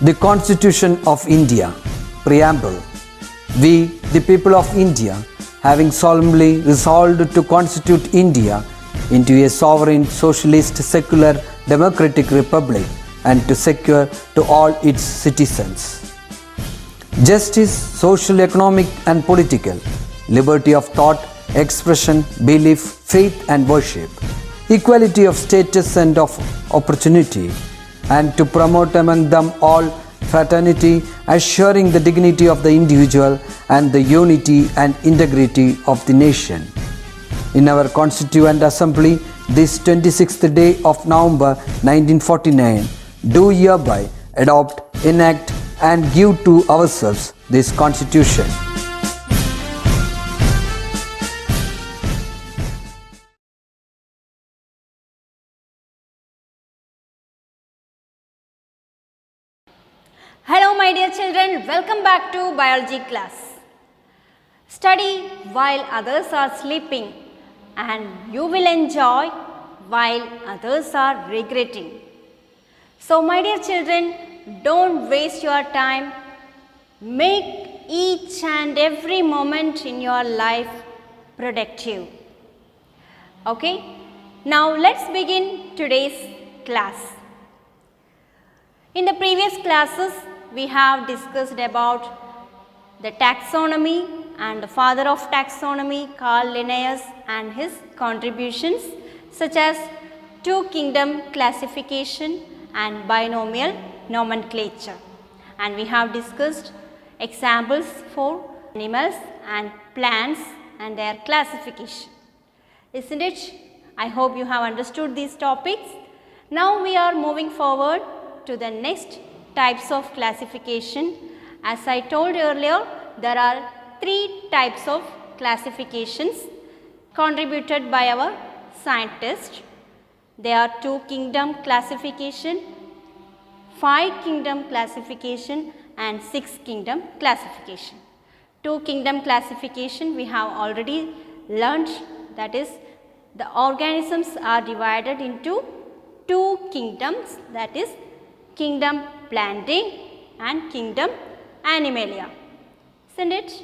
The Constitution of India, Preamble. We, the people of India, having solemnly resolved to constitute India into a sovereign, socialist, secular, democratic republic and to secure to all its citizens justice, social, economic and political, liberty of thought, expression, belief, faith and worship, equality of status and of opportunity, and to promote among them all fraternity, assuring the dignity of the individual and the unity and integrity of the nation. In our Constituent Assembly, this 26th day of November 1949, do hereby adopt, enact and give to ourselves this Constitution. Hello my dear children, welcome back to biology class. Study while others are sleeping and you will enjoy while others are regretting. So my dear children, don't waste your time. Make each and every moment in your life productive. Okay, now let's begin today's class. In the previous classes, we have discussed about the taxonomy and the father of taxonomy, Carl Linnaeus, and his contributions such as two-kingdom classification and binomial nomenclature. And we have discussed examples for animals and plants and their classification. Isn't it? I hope you have understood these topics. Now we are moving forward to the next types of classification. As I told earlier, there are three types of classifications contributed by our scientists. They are two-kingdom classification, five-kingdom classification and six-kingdom classification. Two-kingdom classification we have already learnt, that is the organisms are divided into two kingdoms, that is kingdom Plantae and kingdom Animalia. Isn't it?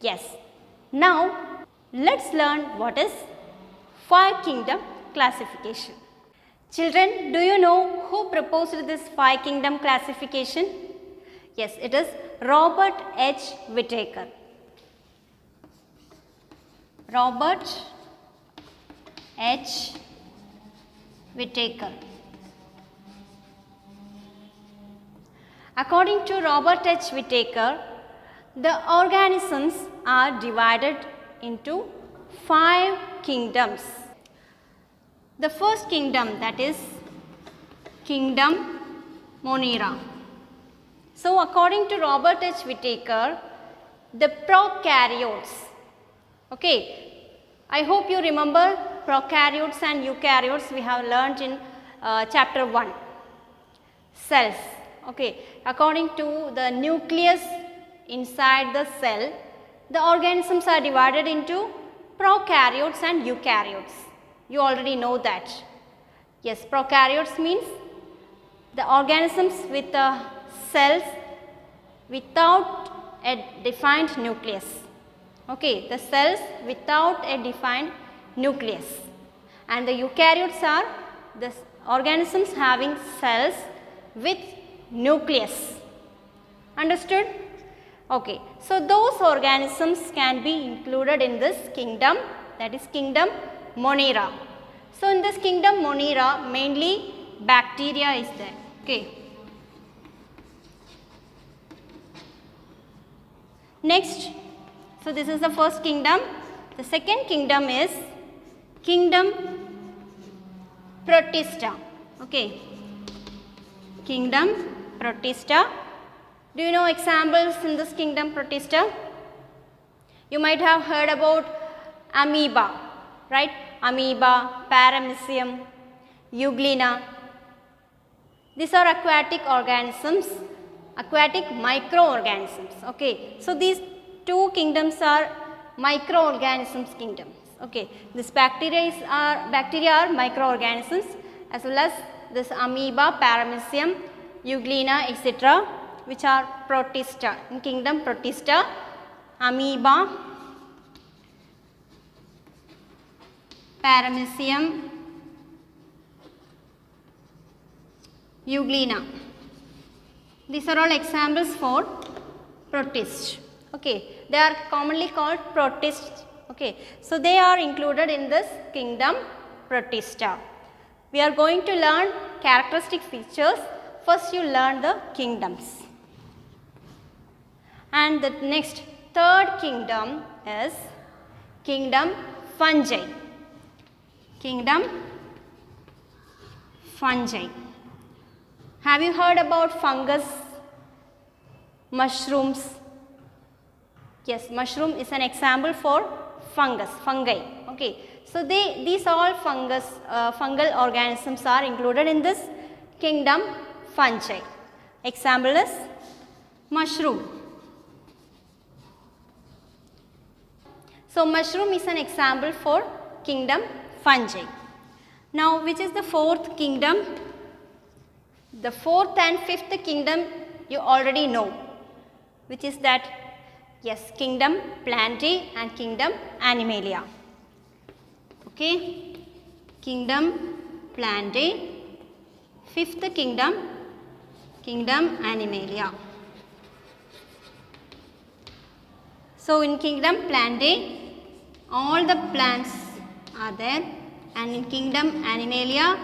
Yes. Now let's learn what is five-kingdom classification. Children, do you know who proposed this five-kingdom classification? Yes, it is Robert H. Whittaker. Robert H. Whittaker. According to Robert H. Whittaker, the organisms are divided into five kingdoms. The first kingdom, that is kingdom Monera. So according to Robert H. Whittaker, the prokaryotes, okay, I hope you remember prokaryotes and eukaryotes we have learnt in chapter 1, cells. Okay, according to the nucleus inside the cell, the organisms are divided into prokaryotes and eukaryotes. You already know that. Yes, prokaryotes means the organisms with cells without a defined nucleus. Okay, the cells without a defined nucleus. And the eukaryotes are the organisms having cells with nucleus. Understood? Okay, so those organisms can be included in this kingdom, that is kingdom Monera. So in this kingdom Monera, mainly bacteria is there. Okay. Next, so this is the first kingdom. The second kingdom is kingdom Protista. Okay. Kingdom Protista. Do you know examples in this kingdom Protista? You might have heard about amoeba, right? Amoeba, paramecium, euglena. These are aquatic organisms, aquatic microorganisms. Okay. So these two kingdoms are microorganisms kingdoms. Okay. This bacteria are microorganisms, as well as this amoeba, paramecium, Euglena, etc., which are Protista. In kingdom Protista, Amoeba, Paramecium, Euglena. These are all examples for protists. Okay, they are commonly called protists. Okay, so they are included in this kingdom Protista. We are going to learn characteristic features. First, you learn the kingdoms, and the next third kingdom is kingdom Fungi. Kingdom Fungi. Have you heard about fungus, mushrooms? Yes, mushroom is an example for fungus, fungi. Okay, so these all fungal organisms are included in this kingdom Fungi. Example is mushroom. So mushroom is an example for kingdom Fungi. Now, which is the fourth kingdom? The fourth and fifth kingdom you already know, which is that, yes, kingdom Plantae and kingdom Animalia. Okay, kingdom Plantae, fifth kingdom, kingdom Animalia. So in kingdom Plantae, all the plants are there, and in kingdom Animalia,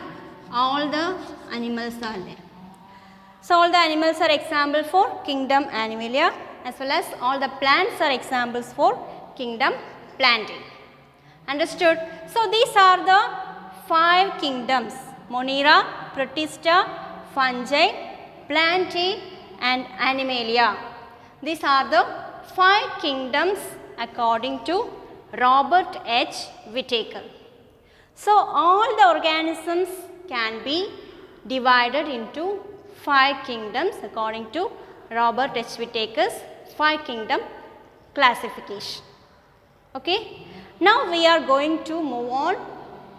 all the animals are there. So all the animals are example for kingdom Animalia, as well as all the plants are examples for kingdom Plantae. Understood? So these are the 5 kingdoms: Monera, Protista, Fungi, Plantae and Animalia. These are the 5 kingdoms according to Robert H. Whittaker. So all the organisms can be divided into 5 kingdoms according to Robert H. Whittaker's 5 kingdom classification. Okay. Now we are going to move on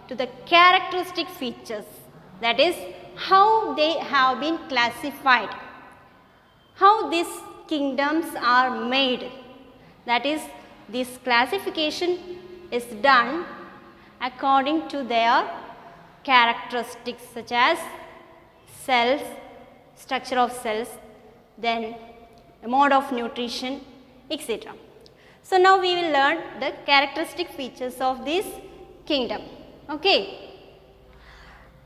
to the characteristic features, that is how they have been classified, how these kingdoms are made, that is this classification is done according to their characteristics such as cells, structure of cells, then mode of nutrition, etc. So now we will learn the characteristic features of this kingdom. Okay.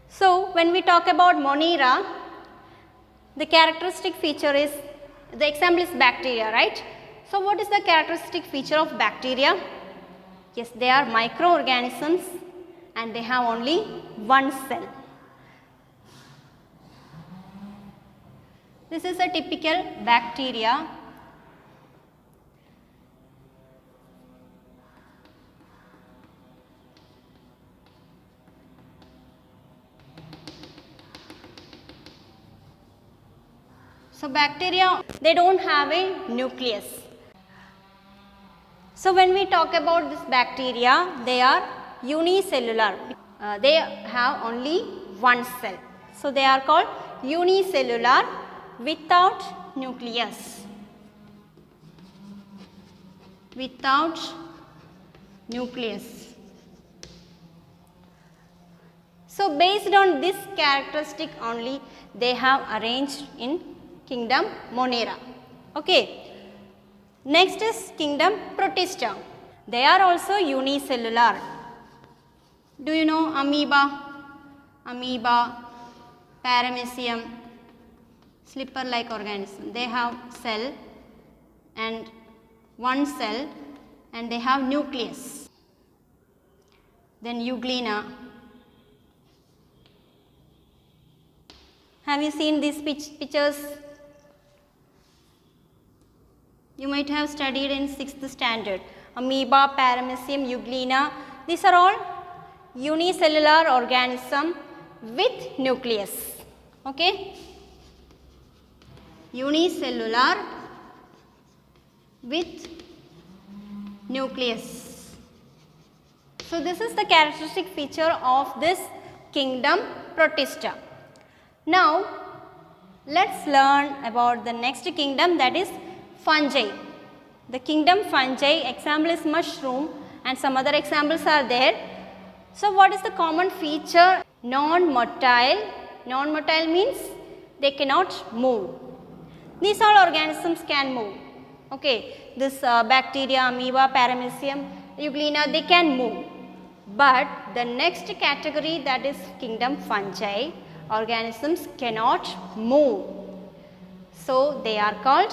So when we talk about Monera, the characteristic feature is, the example is bacteria, right? So what is the characteristic feature of bacteria? Yes, they are microorganisms and they have only one cell. This is a typical bacteria. So bacteria, they don't have a nucleus. So when we talk about this bacteria, they are unicellular. They have only one cell. So they are called unicellular without nucleus. Without nucleus. So based on this characteristic only, they have arranged in kingdom Monera. Okay. Next is kingdom Protista. They are also unicellular. Do you know amoeba? Amoeba, paramecium, slipper-like organism. They have cell and one cell and they have nucleus. Then Euglena. Have you seen these pictures? You might have studied in 6th standard. Amoeba, paramecium, Euglena. These are all unicellular organism with nucleus. Okay? Unicellular with nucleus. So this is the characteristic feature of this kingdom Protista. Now Let's learn about the next kingdom, that is fungi. The kingdom fungi, example is mushroom and some other examples are there. So what is the common feature? Non-motile. Non-motile means they cannot move. These all organisms can move. Okay, this bacteria, amoeba, paramecium, euglena, they can move. But the next category, that is kingdom fungi, organisms cannot move. So they are called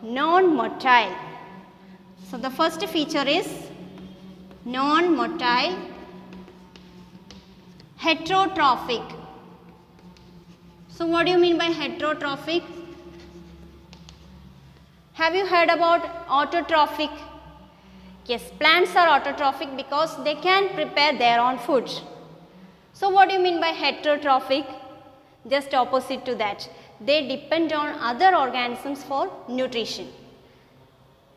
non-motile. So the first feature is non-motile, heterotrophic. So what do you mean by heterotrophic? Have you heard about autotrophic? Yes, plants are autotrophic because they can prepare their own food. So what do you mean by heterotrophic? Just opposite to that. They depend on other organisms for nutrition.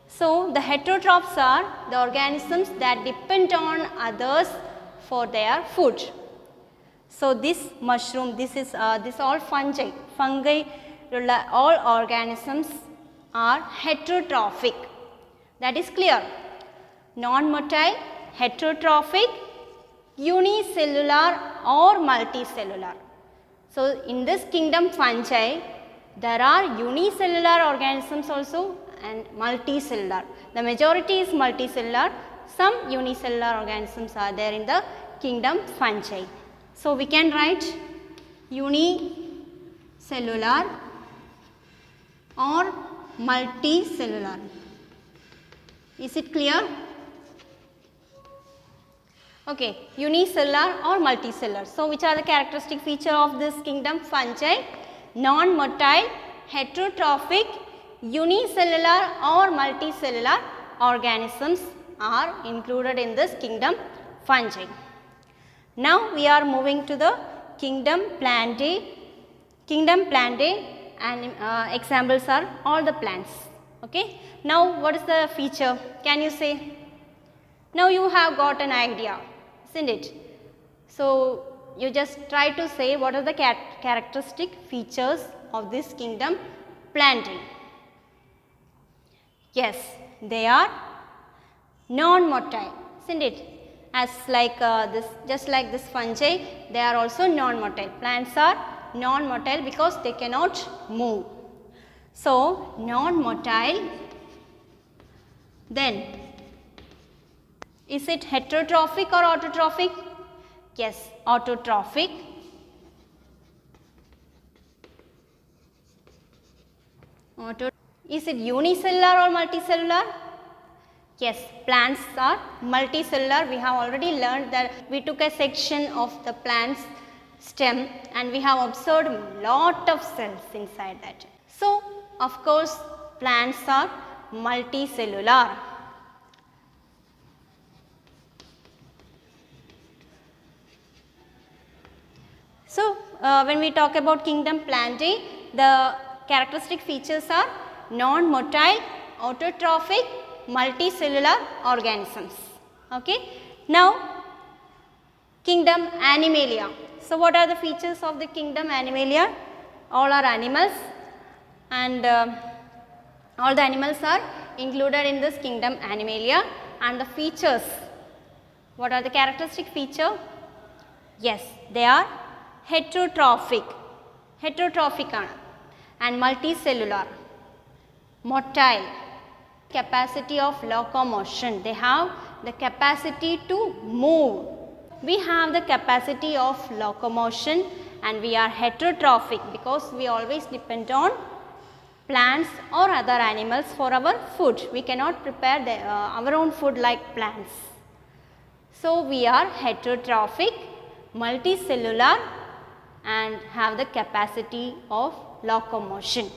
So the heterotrophs are the organisms that depend on others for their food. So this mushroom, this all fungi. Fungi, all organisms are heterotrophic. That is clear. Non-motile, heterotrophic, unicellular or multicellular. So in this kingdom fungi, there are unicellular organisms also and multicellular. The majority is multicellular. Some unicellular organisms are there in the kingdom fungi. So we can write unicellular or multicellular. Is it clear? Okay, unicellular or multicellular. So which are the characteristic feature of this kingdom fungi? Non-motile, heterotrophic, unicellular or multicellular organisms are included in this kingdom fungi. Now we are moving to the kingdom Plantae. Kingdom Plantae and examples are all the plants. Okay. Now what is the feature? Can you say? Now you have got an idea, isn't it? So you just try to say what are the characteristic features of this kingdom Plantae. Yes, they are non-motile, isn't it? As like just like this fungi, they are also non-motile. Plants are non-motile because they cannot move. So non-motile. Then is it heterotrophic or autotrophic? Yes, autotrophic. Is it unicellular or multicellular? Yes, plants are multicellular. We have already learned that. We took a section of the plant's stem and we have observed lot of cells inside that. So, of course, plants are multicellular. So, when we talk about kingdom Plantae, the characteristic features are non-motile, autotrophic, multicellular organisms. Okay. Now, kingdom Animalia. So, what are the features of the kingdom Animalia? All are animals and all the animals are included in this kingdom Animalia. And the features, what are the characteristic feature? Yes, they are heterotrophic and multicellular, motile, capacity of locomotion. They have the capacity to move. We have the capacity of locomotion and we are heterotrophic because we always depend on plants or other animals for our food. We cannot prepare our own food like plants. So, we are heterotrophic, multicellular and have the capacity of locomotion.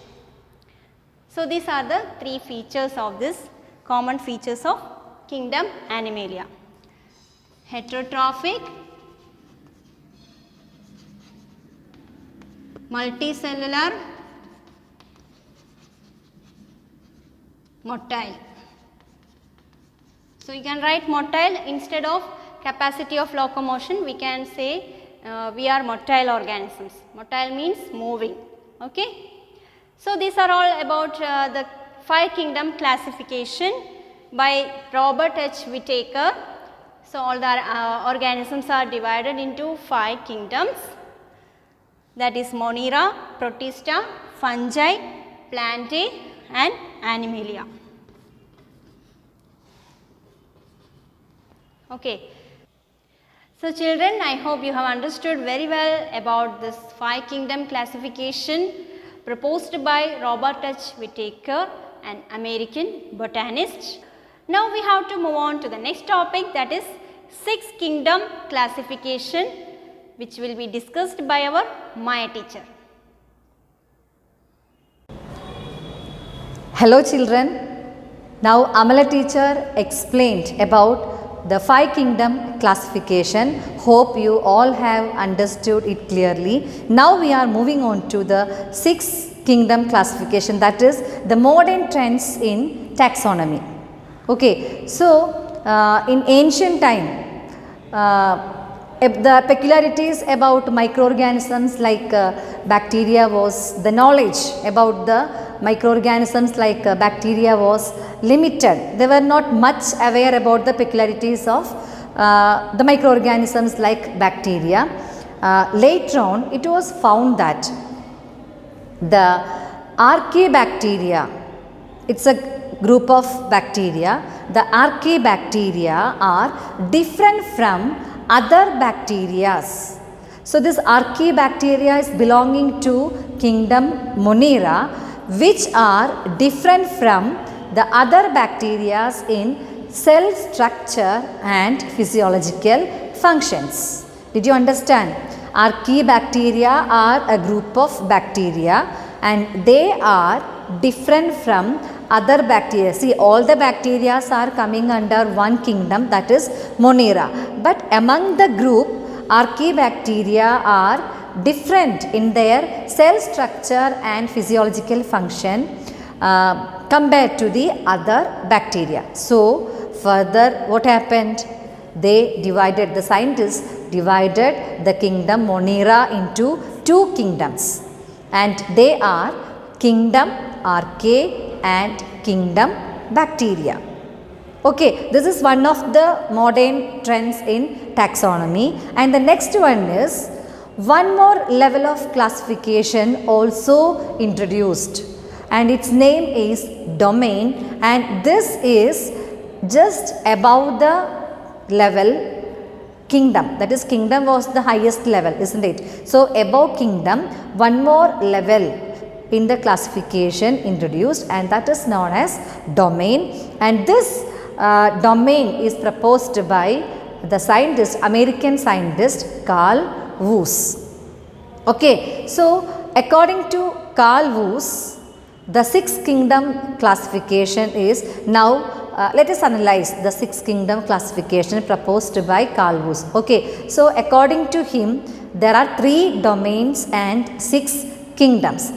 So, these are the three features of this common features of kingdom Animalia. Heterotrophic, multicellular, motile. So, you can write motile instead of capacity of locomotion. We can say we are motile organisms. Motile means moving. Okay. So these are all about the 5 kingdom classification by Robert H. Whittaker. So all the organisms are divided into 5 kingdoms, that is Monera, Protista, Fungi, Plantae and Animalia. Okay. So children, I hope you have understood very well about this 5 kingdom classification proposed by Robert H. Whittaker, an American botanist. Now we have to move on to the next topic, that is 6 kingdom classification, which will be discussed by our Maya teacher. Hello children, now Amala teacher explained about the 5 kingdom classification. Hope you all have understood it clearly. Now we are moving on to the 6 kingdom classification, that is the modern trends in taxonomy. Okay, so in ancient time, the peculiarities about microorganisms like bacteria was, the knowledge about the microorganisms like bacteria was limited. They were not much aware about the peculiarities of the microorganisms like bacteria. Later on, it was found that the Archaebacteria, it's a group of bacteria. The Archaebacteria are different from other bacteria. So this Archaebacteria is belonging to kingdom Monera, which are different from the other bacteria in cell structure and physiological functions. Did you understand? Archaebacteria are a group of bacteria and they are different from other bacteria. See, all the bacteria are coming under one kingdom, that is Monera. But among the group, Archaebacteria are different in their cell structure and physiological function compared to the other bacteria. So further what happened? They divided, the scientists divided the kingdom Monera into 2 kingdoms, and they are kingdom Archaea and kingdom Bacteria. Okay, this is one of the modern trends in taxonomy, and the next one is one more level of classification also introduced, and its name is domain, and this is just above the level kingdom, that is kingdom was the highest level, isn't it? So above kingdom, one more level in the classification introduced, and that is known as domain, and this domain is proposed by the scientist, American scientist Carl Woese. Okay, so according to Carl Woese, the 6 kingdom classification is now let us analyze the 6 kingdom classification proposed by Carl Woese. Okay, so according to him, there are 3 domains and 6 kingdoms.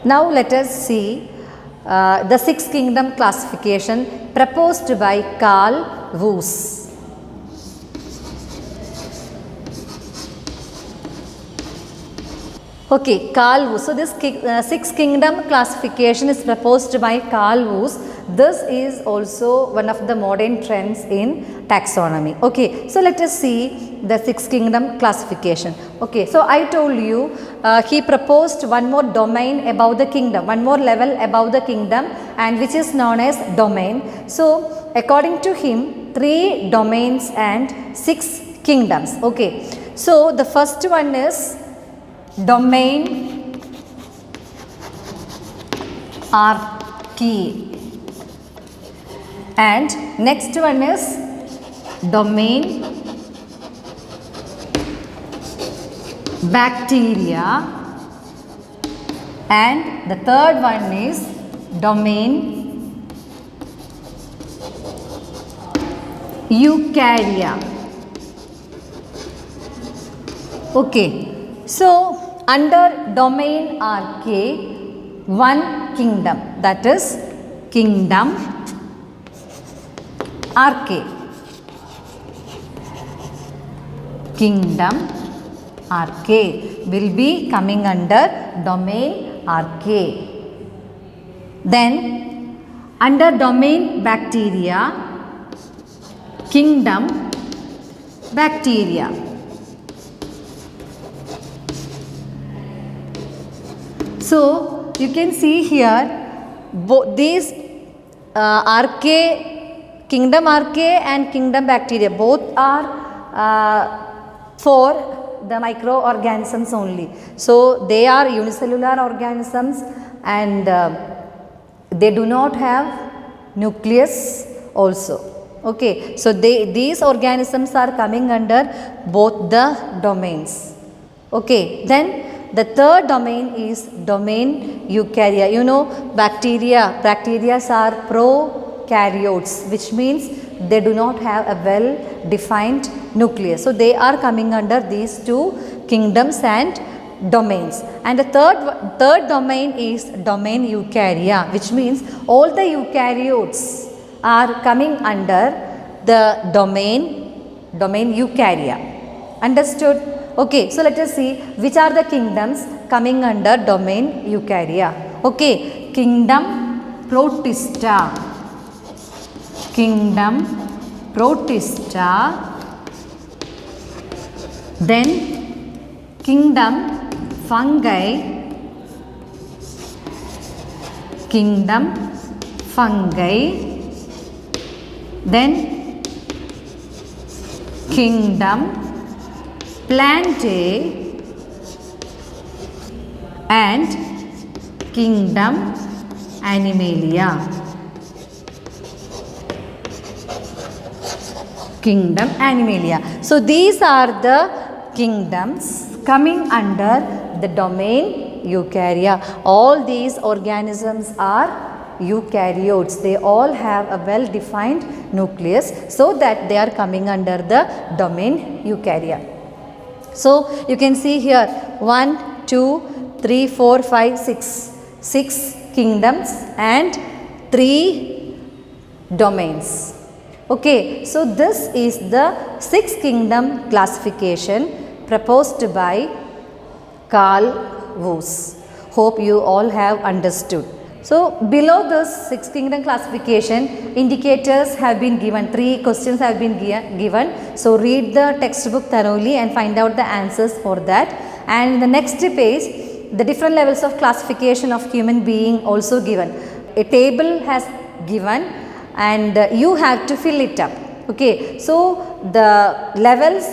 Now let us see the 6 kingdom classification proposed by Carl Woese. Okay, Carl Woese. So this 6 kingdom classification is proposed by Carl Woese. This is also one of the modern trends in taxonomy. Okay, so let us see the 6 kingdom classification. Okay, so I told you he proposed one more domain above the kingdom, one more level above the kingdom, and which is known as domain. So according to him, 3 domains and 6 kingdoms. Okay, so the first one is domain Archaea, and next one is domain Bacteria, and the third one is domain Eukarya. Okay, so under domain Archaea, one kingdom, that is kingdom Archaea. Kingdom Archaea will be coming under domain archaea. Then under domain bacteria, kingdom bacteria. So you can see here these archaea, kingdom archaea and kingdom bacteria, both are for the microorganisms only. So they are unicellular organisms and they do not have nucleus also. Okay, so these organisms are coming under both the domains. Okay, then the third domain is domain eukarya. You know, bacteria are prokaryotes, which means they do not have a well defined nucleus. So they are coming under these two kingdoms and domains. And the third domain is domain eukarya, which means all the eukaryotes are coming under the domain eukarya. Understood? Okay, so let us see which are the kingdoms coming under domain eukarya. Okay, kingdom protista, then kingdom fungi, then kingdom plantae and kingdom animalia. So these are the kingdoms coming under the domain eukarya. All these organisms are eukaryotes. They all have a well defined nucleus, so that they are coming under the domain eukarya. So you can see here 1, 2, 3, 4, 5, 6 kingdoms and 3 domains. Okay, so this is the 6 kingdom classification proposed by Carl Woese. Hope you all have understood. So below this 6 kingdom classification, indicators have been given, 3 questions have been given. So read the textbook thoroughly and find out the answers for that. And in the next page, the different levels of classification of human being also given. A table has given and you have to fill it up. Okay, so the levels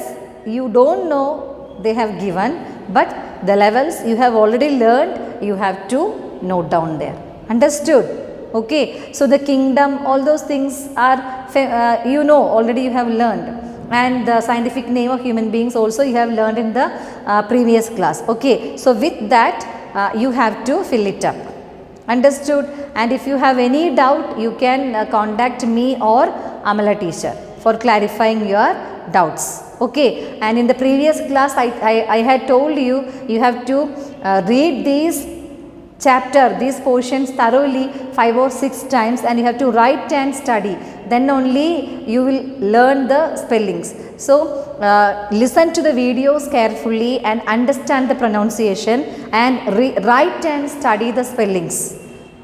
you don't know they have given, but the levels you have already learned, you have to note down there. Understood? Okay, so the kingdom, all those things are you know, already you have learned, and the scientific name of human beings also you have learned in the previous class. Okay, so with that you have to fill it up. Understood? And if you have any doubt, you can contact me or Amala teacher for clarifying your doubts. Okay, and in the previous class I had told you, you have to read these these portions thoroughly 5 or 6 times, and you have to write and study. Then only you will learn the spellings. So listen to the videos carefully and understand the pronunciation, and write and study the spellings.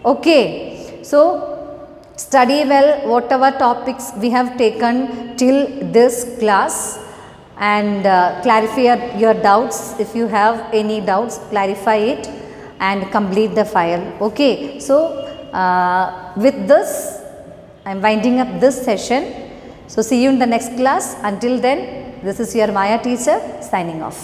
Okay, so study well whatever topics we have taken till this class, and clarify your doubts. If you have any doubts, clarify it and complete the file. Okay, so with this I am winding up this session. So see you in the next class. Until then, this is your Maya teacher signing off.